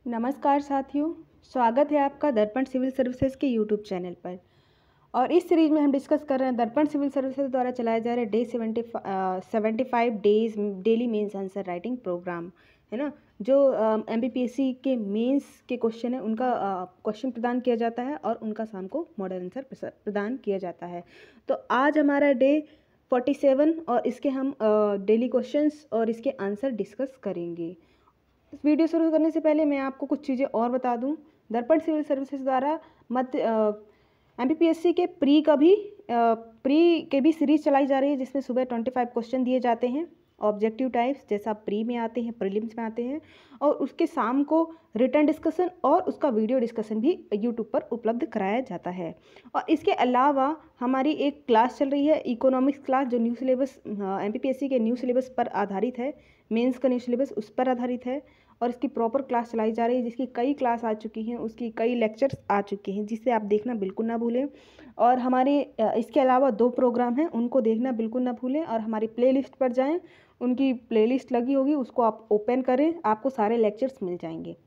नमस्कार साथियों, स्वागत है आपका दर्पण सिविल सर्विसेज के यूट्यूब चैनल पर। और इस सीरीज में हम डिस्कस कर रहे हैं दर्पण सिविल सर्विसेज द्वारा चलाया जा रहा है 75 days daily mains answer writing programme, है ना। जो MPPSC के मेंस के क्वेश्चन है उनका क्वेश्चन प्रदान किया जाता है और उनका शाम को मॉडल आंसर प्रदान किया जाता है। तो आज हमारा डे 47 और इसके हम डेली क्वेश्चंस और इसके आंसर डिस्कस करेंगे। इस वीडियो शुरू करने से पहले मैं आपको कुछ चीज़ें और बता दूं। दर्पण सिविल सर्विसेज द्वारा MPPSC के प्री के भी सीरीज चलाई जा रही है, जिसमें सुबह 25 क्वेश्चन दिए जाते हैं ऑब्जेक्टिव टाइप्स, जैसा प्री में आते हैं, प्रीलिम्स में आते हैं, और उसके शाम को रिटर्न डिस्कशन और उसका वीडियो डिस्कशन भी यूट्यूब पर उपलब्ध कराया जाता है। और इसके अलावा हमारी एक क्लास चल रही है इकोनॉमिक्स क्लास, जो न्यू सिलेबस MPPSC के न्यू सिलेबस पर आधारित है, मेंस का न्यू सिलेबस उस पर आधारित है। और इसकी प्रॉपर क्लास चलाई जा रही है, जिसकी कई क्लास आ चुकी हैं, उसकी कई लेक्चर्स आ चुके हैं, जिसे आप देखना बिल्कुल ना भूलें। और हमारे इसके अलावा 2 प्रोग्राम हैं, उनको देखना बिल्कुल ना भूलें। और हमारी प्लेलिस्ट पर जाएं, उनकी प्लेलिस्ट लगी होगी, उसको आप ओपन करें, आपको सारे लेक्चर्स मिल जाएंगे।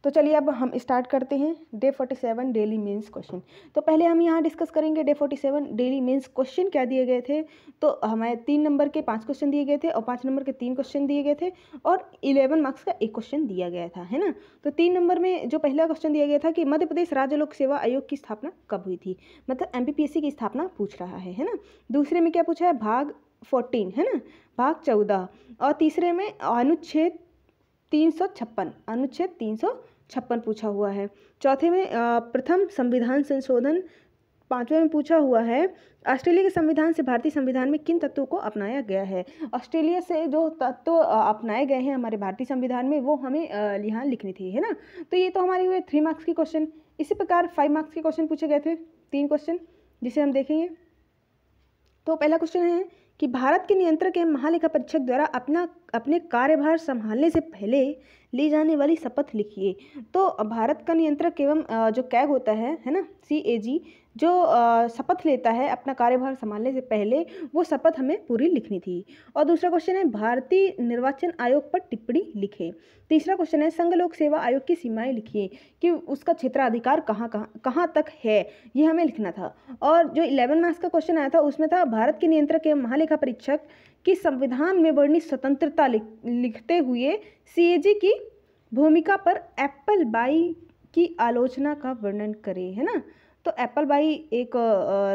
तो चलिए अब हम स्टार्ट करते हैं डे 47 डेली मेंस क्वेश्चन। तो पहले हम यहाँ डिस्कस करेंगे डे 47 डेली मेंस क्वेश्चन क्या दिए गए थे। तो हमें 3 नंबर के 5 क्वेश्चन दिए गए थे और 5 नंबर के 3 क्वेश्चन दिए गए थे और 11 मार्क्स का 1 क्वेश्चन दिया गया था, है ना। तो 3 नंबर में जो पहला क्वेश्चन दिया गया था कि मध्य प्रदेश राज्य लोक सेवा आयोग की स्थापना कब हुई थी, मतलब MPPSC की स्थापना पूछ रहा है ना। दूसरे में क्या पूछा है, भाग 14, है ना, भाग 14। और तीसरे में अनुच्छेद 356 पूछा हुआ है। चौथे में प्रथम संविधान संशोधन। पांचवें में पूछा हुआ है ऑस्ट्रेलिया के संविधान से भारतीय संविधान में किन तत्वों को अपनाया गया है। ऑस्ट्रेलिया से जो तत्व अपनाए गए हैं हमारे भारतीय संविधान में, वो हमें यहाँ लिखनी थी, है ना। तो ये तो हमारे हुए 3 मार्क्स के क्वेश्चन। इसी प्रकार 5 मार्क्स के क्वेश्चन पूछे गए थे, 3 क्वेश्चन, जिसे हम देखेंगे। तो पहला क्वेश्चन है कि भारत के नियंत्रक एवं महालेखा परीक्षक द्वारा अपने कार्यभार संभालने से पहले ली जाने वाली शपथ लिखिए। तो भारत का नियंत्रक एवं जो कैग होता है ना, CAG, जो शपथ लेता है अपना कार्यभार संभालने से पहले, वो शपथ हमें पूरी लिखनी थी। और दूसरा क्वेश्चन है भारतीय निर्वाचन आयोग पर टिप्पणी लिखे। तीसरा क्वेश्चन है संघ लोक सेवा आयोग की सीमाएं लिखिए, कि उसका क्षेत्राधिकार कहाँ तक है, ये हमें लिखना था। और जो 11 मार्क्स का क्वेश्चन आया था उसमें था भारत के नियंत्रक एवं महालेखा परीक्षक की संविधान में वर्णित स्वतंत्रता लिखते हुए CAG की भूमिका पर एप्पल बाई की आलोचना का वर्णन करें, है ना। तो एप्पल बाई एक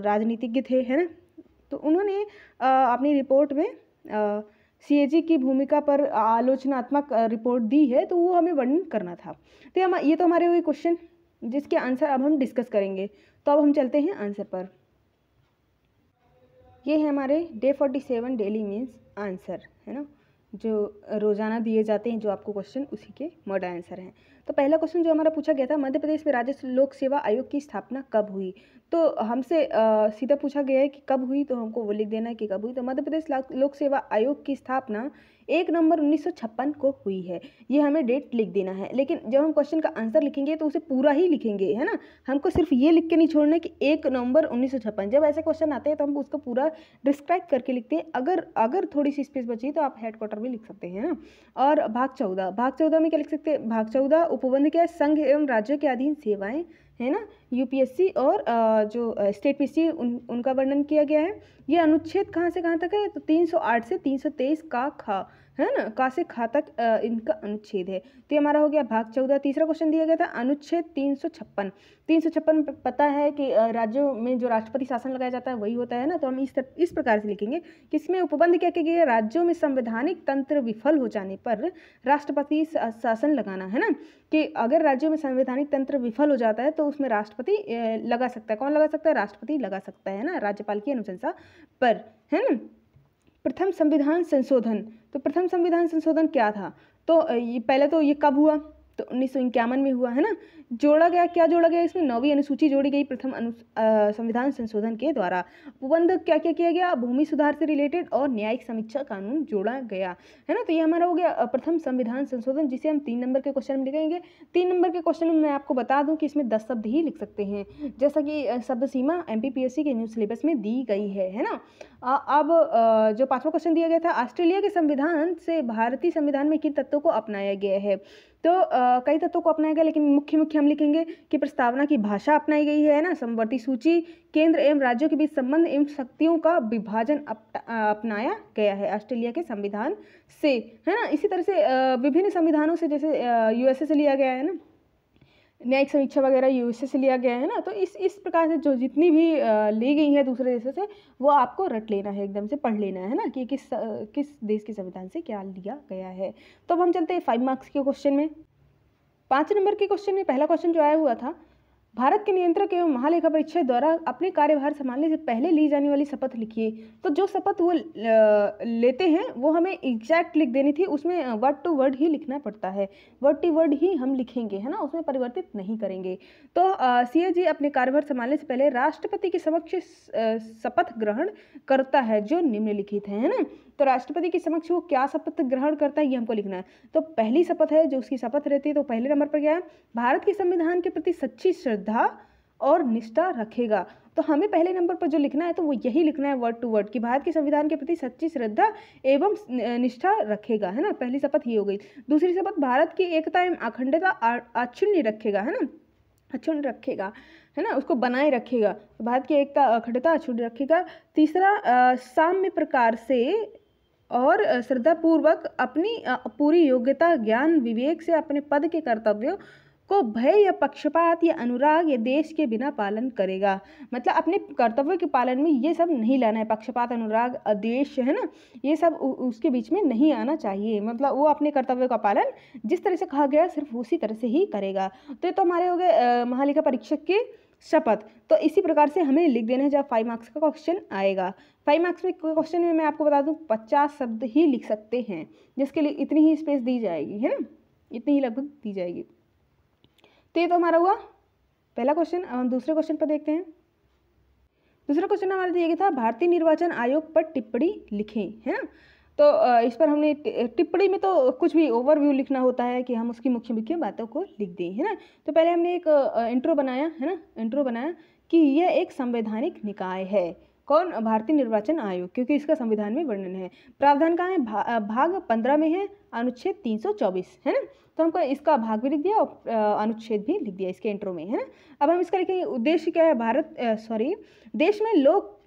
राजनीतिज्ञ थे, है ना। तो उन्होंने अपनी रिपोर्ट में CAG की भूमिका पर आलोचनात्मक रिपोर्ट दी है, तो वो हमें वर्णन करना था। तो ये तो हमारे हुए क्वेश्चन, जिसके आंसर अब हम डिस्कस करेंगे। तो अब हम चलते हैं आंसर पर। ये है हमारे डे 47 डेली मीन्स आंसर, है ना, जो रोज़ाना दिए जाते हैं, जो आपको क्वेश्चन उसी के मॉडल आंसर हैं। तो पहला क्वेश्चन जो हमारा पूछा गया था, मध्य प्रदेश में राज्य लोक सेवा आयोग की स्थापना कब हुई। तो हमसे सीधा पूछा गया है कि कब हुई, तो हमको वो लिख देना है कि कब हुई। तो मध्य प्रदेश लोक सेवा आयोग की स्थापना 1 नवंबर 1956 को हुई है, ये हमें डेट लिख देना है। लेकिन जब हम क्वेश्चन का आंसर लिखेंगे तो उसे पूरा ही लिखेंगे, है ना। हमको सिर्फ ये लिख के नहीं छोड़ना कि 1 नवंबर 1956। जब ऐसे क्वेश्चन आते हैं तो हम उसको पूरा डिस्क्राइब करके लिखते हैं। अगर थोड़ी सी स्पेस बची तो आप हेडक्वार्टर भी लिख सकते हैं ना। और भाग 14 में क्या लिख सकते हैं, भाग 14 उपबंध क्या है, संघ एवं राज्यों के अधीन सेवाएं, है ना, UPSC और जो स्टेट PSC उनका वर्णन किया गया है। ये अनुच्छेद कहाँ से कहाँ तक है, तो 308 से 323 का खा, है ना, का से खा तक इनका अनुच्छेद है। तो ये हमारा हो गया भाग 14। तीसरा क्वेश्चन दिया गया था अनुच्छेद 356 पता है कि राज्यों में जो राष्ट्रपति शासन लगाया जाता है वही होता है ना। तो हम इस प्रकार से लिखेंगे कि इसमें उपबंध क्या किया गया, राज्यों में संवैधानिक तंत्र विफल हो जाने पर राष्ट्रपति शासन लगाना, है ना। कि अगर राज्यों में संवैधानिक तंत्र विफल हो जाता है तो उसमें राष्ट्रपति लगा सकता है। कौन लगा सकता है, राष्ट्रपति लगा सकता है ना, राज्यपाल की अनुशंसा पर, है ना। प्रथम संविधान संशोधन, तो प्रथम संविधान संशोधन क्या था, तो ये पहले तो ये कब हुआ, तो 1951 में हुआ, है ना। क्या जोड़ा गया इसमें, 9वीं अनुसूची जोड़ी गई प्रथम संविधान संशोधन के द्वारा। उपबंध क्या क्या किया गया, भूमि सुधार से रिलेटेड और न्यायिक समीक्षा कानून जोड़ा गया, है ना। तो ये हमारा हो गया प्रथम संविधान संशोधन, जिसे हम 3 नंबर के क्वेश्चन में लिखेंगे। 3 नंबर के क्वेश्चन में मैं आपको बता दूं कि इसमें 10 शब्द ही लिख सकते हैं, जैसा कि शब्द सीमा MPPSC के न्यू सिलेबस में दी गई है ना। अब जो 5वां क्वेश्चन दिया गया था, ऑस्ट्रेलिया के संविधान से भारतीय संविधान में किन तत्वों को अपनाया गया है। तो कई तत्वों को अपनाया गया, लेकिन मुख्य मुख्य हम लिखेंगे कि प्रस्तावना की भाषा अपनाई गई है ना, समवर्ती सूची, केंद्र एवं राज्यों के बीच संबंध एवं शक्तियों का विभाजन अपनाया गया है ऑस्ट्रेलिया के संविधान से, है ना। इसी तरह से विभिन्न संविधानों से, जैसे यूएसए से लिया गया है ना, न्यायिक समीक्षा वगैरह यूएसए से लिया गया है ना। तो इस प्रकार से जो जितनी भी ली गई है दूसरे देशों से, वो आपको रट लेना है, एकदम से पढ़ लेना है ना, कि किस देश के संविधान से क्या लिया गया है। तो अब हम चलते हैं 5 मार्क्स के क्वेश्चन में। 5 नंबर के क्वेश्चन में पहला क्वेश्चन जो आया हुआ था, भारत के नियंत्रक एवं महालेखा परीक्षक द्वारा अपने कार्यभार संभालने से पहले ली जाने वाली शपथ लिखिए। तो जो शपथ वो लेते हैं वो हमें एग्जैक्ट लिख देनी थी, उसमें वर्ड टू वर्ड ही लिखना पड़ता है, वर्ड टू वर्ड ही हम लिखेंगे, है ना, उसमें परिवर्तित नहीं करेंगे। तो सीए जी अपने कार्यभार संभालने से पहले राष्ट्रपति के समक्ष शपथ ग्रहण करता है जो निम्नलिखित है ना। तो राष्ट्रपति के समक्ष वो क्या शपथ ग्रहण करता है ये हमको लिखना है। तो पहली शपथ है जो उसकी शपथ रहती है, तो पहले नंबर पर क्या है, भारत के संविधान के प्रति सच्ची श्रद्धा और निष्ठा रखेगा। तो हमें पहले नंबर पर जो लिखना है तो वो यही लिखना है वर्ड टू वर्ड, कि भारत के संविधान के प्रति सच्ची श्रद्धा एवं निष्ठा रखेगा, है ना। पहली शपथ ये हो गई। दूसरी शपथ, भारत की एकता एवं अखंडता अक्षुण्य रखेगा, है ना, अक्षुण्य रखेगा, है ना, उसको बनाए रखेगा, भारत की एकता अखंडता अक्षुण्य रखेगा। तीसरा, साम्य प्रकार से और श्रद्धापूर्वक अपनी पूरी योग्यता, ज्ञान, विवेक से अपने पद के कर्तव्यों को भय या पक्षपात या अनुराग या देश के बिना पालन करेगा। मतलब अपने कर्तव्यों के पालन में ये सब नहीं लाना है, पक्षपात, अनुराग, आदेश, है ना, ये सब उसके बीच में नहीं आना चाहिए। मतलब वो अपने कर्तव्यों का पालन जिस तरह से कहा गया सिर्फ उसी तरह से ही करेगा। तो ये तो हमारे हो गए महालेखा परीक्षक के शपथ। तो इसी प्रकार से हमें लिख देना है जब 5 मार्क्स का क्वेश्चन आएगा। 5 मार्क्स में क्वेश्चन में मैं आपको बता दूं 50 शब्द ही लिख सकते हैं, जिसके लिए इतनी ही स्पेस दी जाएगी, है ना, इतनी ही लगभग दी जाएगी। तो ये तो हमारा हुआ पहला क्वेश्चन। अब हम दूसरे क्वेश्चन पर देखते हैं। दूसरा क्वेश्चन हमारा दिया गया था, भारतीय निर्वाचन आयोग पर टिप्पणी लिखें, है ना। तो इस पर हमने टिप्पणी में तो कुछ भी ओवरव्यू लिखना होता है कि हम उसकी मुख्य मुख्य बातों को लिख दें, है ना। तो पहले हमने एक इंट्रो बनाया, है ना, इंट्रो बनाया कि यह एक संवैधानिक निकाय है। कौन? भारतीय निर्वाचन आयोग, क्योंकि इसका संविधान में वर्णन है। प्रावधान कहाँ है? भाग 15 में है, अनुच्छेद 324, है ना। तो हमको इसका भाग भी लिख दिया और अनुच्छेद भी लिख दिया इसके इंट्रो में, है ना। अब हम इसका लिखेंगे उद्देश्य क्या है। देश में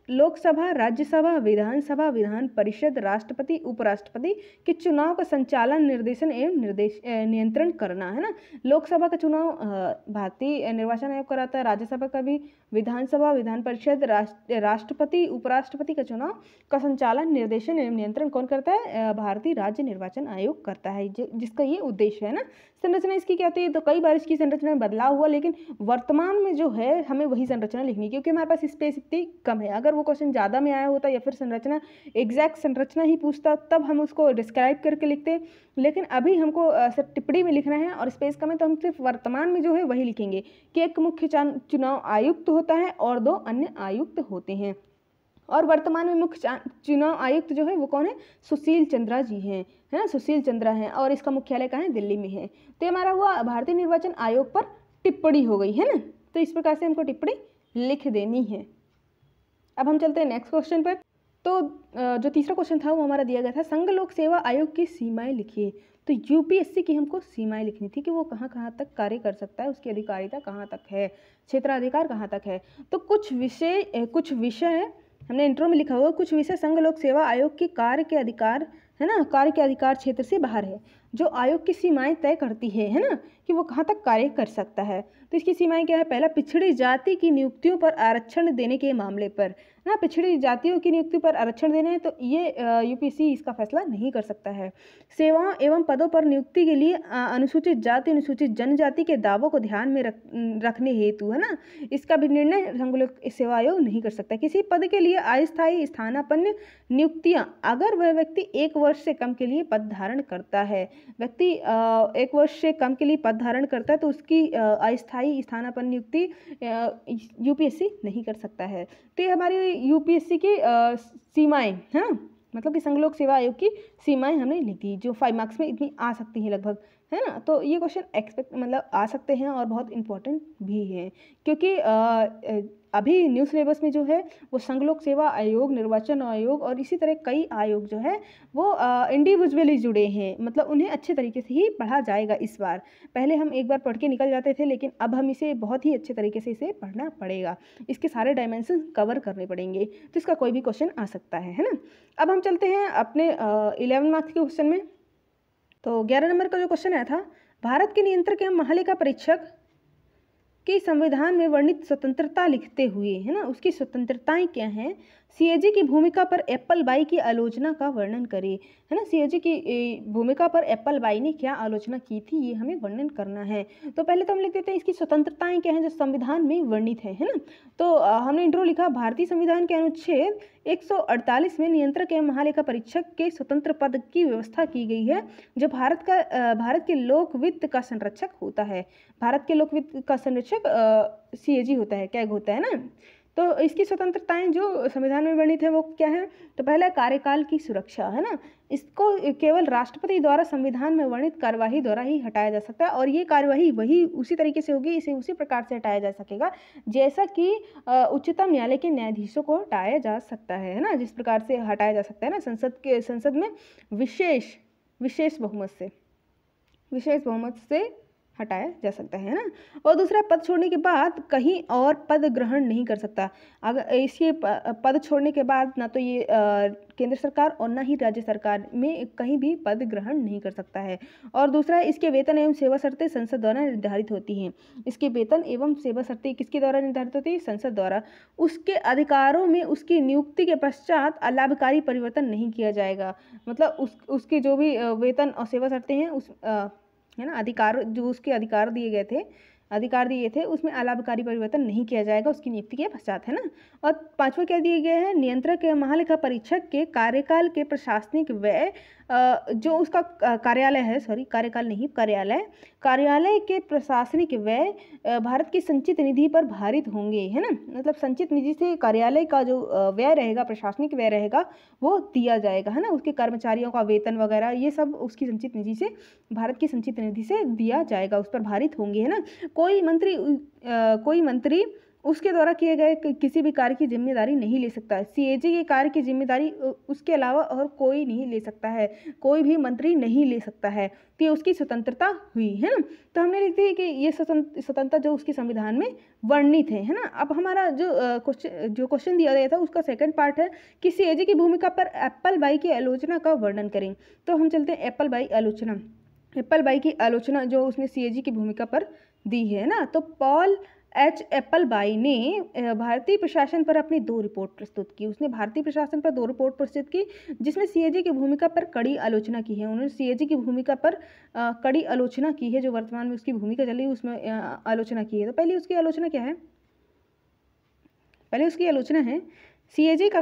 लोकसभा, राज्यसभा, विधानसभा, विधान परिषद, राष्ट्रपति, उपराष्ट्रपति के चुनाव का संचालन, निर्देशन एवं नियंत्रण करना, है ना। लोकसभा का चुनाव भारतीय निर्वाचन आयोग कराता है, राज्यसभा का भी, विधानसभा, विधान परिषद, राष्ट्रपति, उपराष्ट्रपति का चुनाव का संचालन, निर्देशन एवं नियंत्रण कौन करता है? भारतीय राज्य निर्वाचन आयोग करता है, जिसका ये उद्देश्य है ना। संरचना इसकी क्या होती है? तो कई बार इसकी संरचना में बदलाव हुआ, लेकिन वर्तमान में जो है हमें वही संरचना लिखनी है, क्योंकि हमारे पास स्पेस इतनी कम है। अगर वो क्वेश्चन ज़्यादा में आया होता या फिर संरचना एग्जैक्ट संरचना ही पूछता तब हम उसको डिस्क्राइब करके लिखते, लेकिन अभी हमको सिर्फ टिप्पणी में लिखना है और स्पेस कम है, तो हम सिर्फ वर्तमान में जो है वही लिखेंगे कि एक मुख्य चुनाव आयुक्त होता है और 2 अन्य आयुक्त होते हैं। और वर्तमान में मुख्य चुनाव आयुक्त जो है वो कौन है? सुशील चंद्रा जी हैं, है ना, सुशील चंद्रा हैं, और इसका मुख्यालय कहाँ है? दिल्ली में है। तो हमारा हुआ भारतीय निर्वाचन आयोग पर टिप्पणी हो गई, है ना। तो इस प्रकार से हमको टिप्पणी लिख देनी है। अब हम चलते हैं नेक्स्ट क्वेश्चन पर। तो जो तीसरा क्वेश्चन था वो हमारा दिया गया था, संघ लोक सेवा आयोग की सीमाएं लिखिए। तो यूपीएससी की हमको सीमाएं लिखनी थी कि वो कहाँ कहाँ तक कार्य कर सकता है, उसकी अधिकारिता कहाँ तक है, क्षेत्राधिकार कहाँ तक है। तो कुछ विषय हमने इंट्रो में लिखा हुआ, कुछ विषय संघ लोक सेवा आयोग के कार्य के अधिकार, है ना, कार्य के अधिकार क्षेत्र से बाहर है, जो आयोग की सीमाएं तय करती है ना, कि वो कहाँ तक कार्य कर सकता है। तो इसकी सीमाएं क्या है? पहला, पिछड़ी जाति की नियुक्तियों पर आरक्षण देने के मामले पर ना, पिछड़ी जातियों की नियुक्ति पर आरक्षण देने हैं तो ये यूपीएससी इसका फैसला नहीं कर सकता है। सेवाओं एवं पदों पर नियुक्ति के लिए अनुसूचित जाति, अनुसूचित जनजाति के दावों को ध्यान में रखने हेतु, है ना, इसका भी निर्णय संघ लोक सेवा आयोग नहीं कर सकता। किसी पद के लिए अस्थायी स्थानापन्न नियुक्तियां, अगर वह व्यक्ति 1 वर्ष से कम के लिए पद धारण करता है, व्यक्ति 1 वर्ष से कम के लिए पद धारण करता है तो उसकी अस्थायी स्थानापन्न नियुक्ति यूपीएससी नहीं कर सकता है। तो ये हमारी यूपीएससी की सीमाएं, है ना, मतलब कि संघ लोक सेवा आयोग की सीमाएं हमने लिख दी, जो 5 मार्क्स में इतनी आ सकती हैं लगभग। है ना। तो ये क्वेश्चन एक्सपेक्ट मतलब आ सकते हैं और बहुत इंपॉर्टेंट भी हैं, क्योंकि अभी न्यू सिलेबस में जो है वो संघ लोक सेवा आयोग, निर्वाचन आयोग और इसी तरह कई आयोग जो है वो इंडिविजुअली जुड़े हैं, मतलब उन्हें अच्छे तरीके से ही पढ़ा जाएगा इस बार। पहले हम एक बार पढ़ के निकल जाते थे, लेकिन अब हम इसे बहुत ही अच्छे तरीके से इसे पढ़ना पड़ेगा, इसके सारे डायमेंशन कवर करने पड़ेंगे, तो इसका कोई भी क्वेश्चन आ सकता है ना। अब हम चलते हैं अपने 11 मार्क्स के क्वेश्चन में। तो 11 नंबर का जो क्वेश्चन आया था, भारत के नियंत्रक एवं महालेखा परीक्षक की संविधान में वर्णित स्वतंत्रता लिखते हुए, है ना, उसकी स्वतंत्रताएं क्या हैं, सीएजी की भूमिका पर एप्पल बाई की आलोचना का वर्णन करें, है ना। सीएजी की भूमिका पर एप्पल बाई ने क्या आलोचना की थी, ये हमें वर्णन करना है। तो पहले तो हम लिख देते हैं इसकी स्वतंत्रताएं क्या हैं जो संविधान में वर्णित है ना। तो हमने इंट्रो लिखा, भारतीय संविधान के अनुच्छेद 148 में नियंत्रक एवं महालेखा परीक्षक के स्वतंत्र पद की व्यवस्था की गई है, जो भारत के लोक वित्त का संरक्षक होता है। भारत के लोक वित्त का संरक्षक सीएजी होता है, कैग होता है ना। तो इसकी स्वतंत्रताएं जो संविधान में वर्णित है वो क्या है, तो पहला कार्यकाल की सुरक्षा, है ना। इसको केवल राष्ट्रपति द्वारा संविधान में वर्णित कार्यवाही द्वारा ही हटाया जा सकता है, और ये कार्यवाही वही उसी तरीके से होगी, इसे उसी प्रकार से हटाया जा सकेगा जैसा कि उच्चतम न्यायालय के न्यायाधीशों को हटाया जा सकता है ना, जिस प्रकार से हटाया जा सकता है ना संसद में विशेष बहुमत से हटाया जा सकता है ना। और दूसरा, पद छोड़ने के बाद कहीं और पद ग्रहण नहीं कर सकता। अगर इसके पद छोड़ने के बाद ना तो ये केंद्र सरकार और ना ही राज्य सरकार में कहीं भी पद ग्रहण नहीं कर सकता है। और दूसरा, इसके वेतन एवं सेवा शर्तें संसद द्वारा निर्धारित होती हैं। इसके वेतन एवं सेवा शर्तें किसके द्वारा निर्धारित होती है, संसद द्वारा। उसके अधिकारों में उसकी नियुक्ति के पश्चात अलाभकारी परिवर्तन नहीं किया जाएगा, मतलब उसके जो भी वेतन और सेवा शर्तें हैं उस है ना, अधिकार जो उसके अधिकार दिए थे उसमें अलाभकारी परिवर्तन नहीं किया जाएगा उसकी नियुक्ति के पश्चात, है ना। और पांचवा क्या दिए गए हैं, नियंत्रक एवं महालेखा परीक्षक के कार्यकाल के प्रशासनिक व्यय जो उसका कार्यालय है, कार्यालय के प्रशासनिक व्यय भारत की संचित निधि पर भारित होंगे, है ना। मतलब संचित निधि से कार्यालय का जो व्यय रहेगा, प्रशासनिक व्यय रहेगा, वो दिया जाएगा, है ना। उसके कर्मचारियों का वेतन वगैरह ये सब उसकी संचित निधि से, भारत की संचित निधि से दिया जाएगा, उस पर भारित होंगे, है ना। कोई मंत्री उसके द्वारा किए गए किसी भी कार्य की जिम्मेदारी नहीं ले सकता है। सीएजी के कार्य की जिम्मेदारी उसके अलावा और कोई नहीं ले सकता है, कोई भी मंत्री नहीं ले सकता है, तो ये उसकी स्वतंत्रता हुई, है ना। तो हमने लिख दी कि ये स्वतंत्रता जो उसके संविधान में वर्णित है ना। अब हमारा जो क्वेश्चन दिया गया था उसका सेकंड पार्ट है कि सीएजी की भूमिका पर एप्पल बाई की आलोचना का वर्णन करें। तो हम चलते हैं एप्पल बाई की आलोचना जो उसने सीएजी की भूमिका पर दी है ना। तो पॉल एच एप्पल बाई ने भारतीय प्रशासन पर अपनी 2 रिपोर्ट प्रस्तुत की। उसने भारतीय प्रशासन पर 2 रिपोर्ट प्रस्तुत की जिसमें सीएजी की भूमिका पर कड़ी आलोचना की है। उन्होंने सीएजी की भूमिका पर कड़ी आलोचना की है, जो वर्तमान में उसकी भूमिका चल रही है उसमें आलोचना की है। तो पहले उसकी आलोचना क्या है, पहले उसकी आलोचना है सीएजी का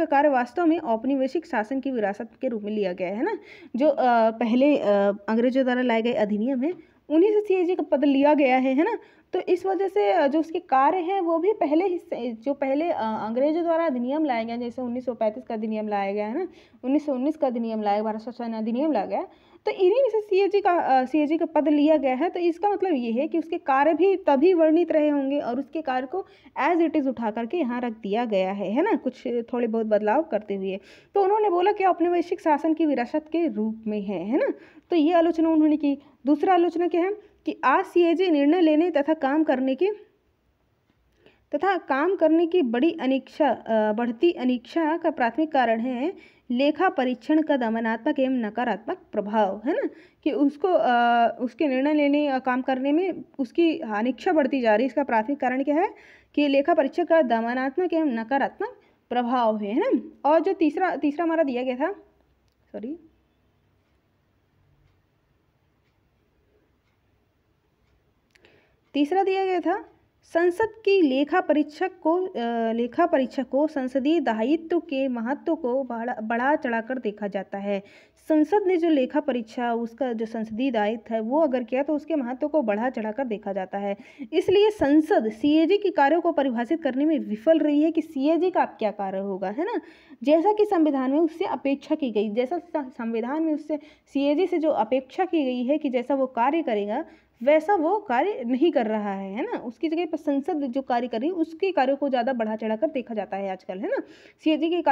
कार्य वास्तव में औपनिवेशिक शासन की विरासत के रूप में लिया गया है ना। जो पहले अंग्रेजों द्वारा लाए गए अधिनियम है उन्हीं से सीएजी का पद लिया गया है ना। तो इस वजह से जो उसके कार्य हैं वो भी पहले अंग्रेजों द्वारा अधिनियम लाया गया, जैसे 1935 का अधिनियम लाया गया है ना, 1919 का अधिनियम लाया, भारत शासन अधिनियम लाया गया, तो इन्हीं में से सीएजी का पद लिया गया है। तो इसका मतलब ये है कि उसके कार्य भी तभी वर्णित रहे होंगे और उसके कार्य को एज इट इज़ उठा करके यहाँ रख दिया गया है ना, कुछ थोड़े बहुत बदलाव करते हुए। तो उन्होंने बोला कि औपनिवेशिक शासन की विरासत के रूप में है ना। तो ये आलोचना उन्होंने की। दूसरा आलोचना क्या है कि आज सीएजी निर्णय लेने तथा काम करने की बढ़ती अनिच्छा का प्राथमिक कारण है लेखा परीक्षण का दमनात्मक एवं नकारात्मक प्रभाव, है ना। कि उसके निर्णय लेने या काम करने में उसकी अनिच्छा बढ़ती जा रही है। इसका प्राथमिक कारण क्या है कि लेखा परीक्षण का दमनात्मक एवं नकारात्मक प्रभाव है ना। और जो तीसरा हमारा दिया गया था, तीसरा दिया गया था संसद की लेखा परीक्षक को संसदीय दायित्व के महत्व को बढ़ा चढ़ाकर देखा जाता है। संसद ने जो लेखा परीक्षा उसका जो संसदीय दायित्व है वो अगर किया तो उसके महत्व को बढ़ा चढ़ाकर देखा जाता है। इसलिए संसद सीएजी के कार्यों को परिभाषित करने में विफल रही है कि सीएजी का क्या कार्य होगा, है ना। जैसा कि संविधान में उससे अपेक्षा की गई, जैसा संविधान में उससे सीएजी से जो अपेक्षा की गई है कि जैसा वो कार्य करेगा वैसा वो कार्य नहीं कर रहा है ना। उसकी जगह पर संसद जो कार्य कर रही है उसके कार्यों को ज़्यादा बढ़ा चढ़ाकर देखा जाता है आजकल, है ना। सीएजी के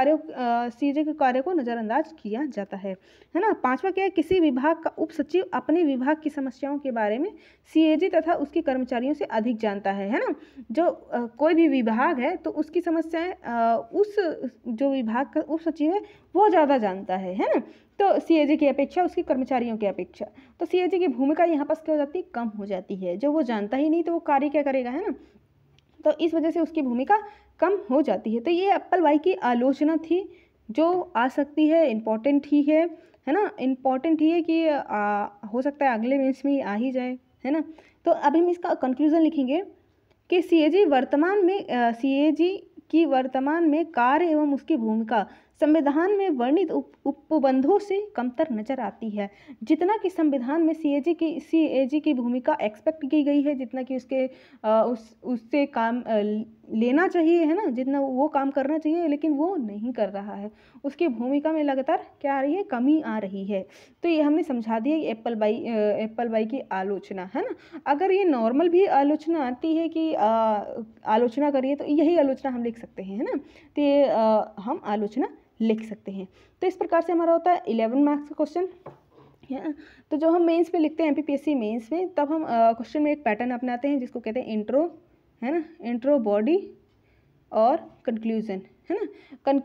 कार्यों को नज़रअंदाज किया जाता है ना। पांचवा क्या है, किसी विभाग का उप सचिव अपने विभाग की समस्याओं के बारे में सीएजी तथा उसके कर्मचारियों से अधिक जानता है ना। जो कोई भी विभाग है तो उसकी समस्याएं उस जो विभाग का उप सचिव है वो ज़्यादा जानता है ना। तो सीएजी की अपेक्षा उसके कर्मचारियों की अपेक्षा तो सीएजी की भूमिका यहाँ पर क्या हो जाती है, कम हो जाती है। जो वो जानता ही नहीं तो वो कार्य क्या करेगा, है ना। तो इस वजह से उसकी भूमिका कम हो जाती है। तो ये एप्पल वाई की आलोचना थी जो आ सकती है, इम्पॉर्टेंट ही है ना। इम्पॉर्टेंट ही है कि हो सकता है अगले मेंस में आ ही जाए, है ना। तो अभी हम इसका कंक्लूजन लिखेंगे कि सीएजी की वर्तमान में कार्य एवं उसकी भूमिका संविधान में वर्णित उपबंधों से कमतर नजर आती है। जितना कि संविधान में सीएजी की भूमिका एक्सपेक्ट की गई है, जितना कि उससे काम लेना चाहिए, है ना, जितना वो काम करना चाहिए, लेकिन वो नहीं कर रहा है। उसकी भूमिका में लगातार क्या आ रही है, कमी आ रही है। तो ये हमने समझा दिया एप्पल बाई की आलोचना, है ना। अगर ये नॉर्मल भी आलोचना आती है कि आलोचना करिए तो यही आलोचना हम लिख सकते हैं, है ना। तो ये हम आलोचना लिख सकते हैं। तो इस प्रकार से हमारा होता है 11 मार्क्स का क्वेश्चन, है ना। तो जो हम मेंस में लिखते हैं एमपीपीएससी मेंस में, तब हम क्वेश्चन में एक पैटर्न अपनाते हैं जिसको कहते हैं इंट्रो, है ना, इंट्रो बॉडी और कंक्लूजन, है ना।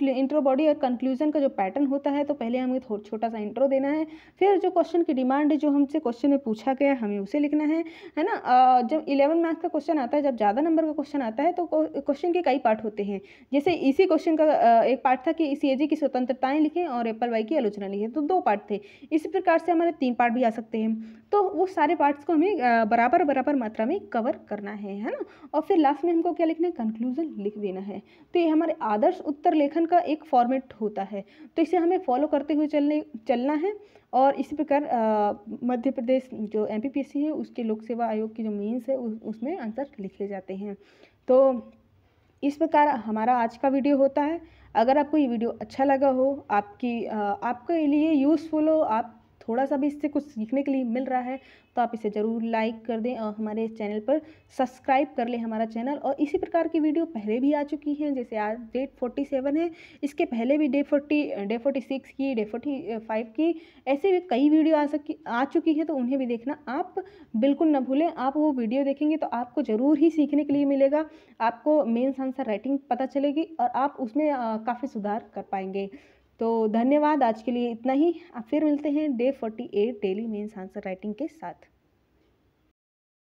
इंट्रो बॉडी और कंक्लूजन का जो पैटर्न होता है, तो पहले हमें छोटा सा इंट्रो देना है, फिर जो क्वेश्चन की डिमांड है, जो हमसे क्वेश्चन में पूछा गया हमें उसे लिखना है ना। जब 11 मार्क्स का क्वेश्चन आता है, जब ज़्यादा नंबर का क्वेश्चन आता है तो क्वेश्चन के कई पार्ट होते हैं। जैसे इसी क्वेश्चन का एक पार्ट था कि सीएजी की स्वतंत्रताएं लिखें और एप्पल वाई की आलोचना लिखें, तो 2 पार्ट थे। इसी प्रकार से हमारे 3 पार्ट भी आ सकते हैं। तो वो सारे पार्ट्स को हमें बराबर मात्रा में कवर करना है ना। और फिर लास्ट में हमको क्या लिखना है, कंक्लूजन लिख देना है। तो ये हमारे आदर्श उत्तर लेखन का एक फॉर्मेट होता है, तो इसे हमें फॉलो करते हुए चलना है। और इसी प्रकार मध्य प्रदेश जो एमपीपीएससी है उसके लोक सेवा आयोग की जो मेंस है उसमें आंसर लिखे जाते हैं। तो इस प्रकार हमारा आज का वीडियो होता है। अगर आपको ये वीडियो अच्छा लगा हो, आपके लिए यूज़फुल हो, आप थोड़ा सा भी इससे कुछ सीखने के लिए मिल रहा है, तो आप इसे ज़रूर लाइक कर दें और हमारे चैनल पर सब्सक्राइब कर लें हमारा चैनल। और इसी प्रकार की वीडियो पहले भी आ चुकी हैं, जैसे आज डेट 47 है, इसके पहले भी डे 46 की, डे 45 की, ऐसे भी कई वीडियो आ चुकी है, तो उन्हें भी देखना आप बिल्कुल न भूलें। आप वो वीडियो देखेंगे तो आपको ज़रूर ही सीखने के लिए मिलेगा, आपको मेंस आंसर राइटिंग पता चलेगी और आप उसमें काफ़ी सुधार कर पाएंगे। तो धन्यवाद, आज के लिए इतना ही। फिर मिलते हैं day 48 daily mains answer writing के साथ।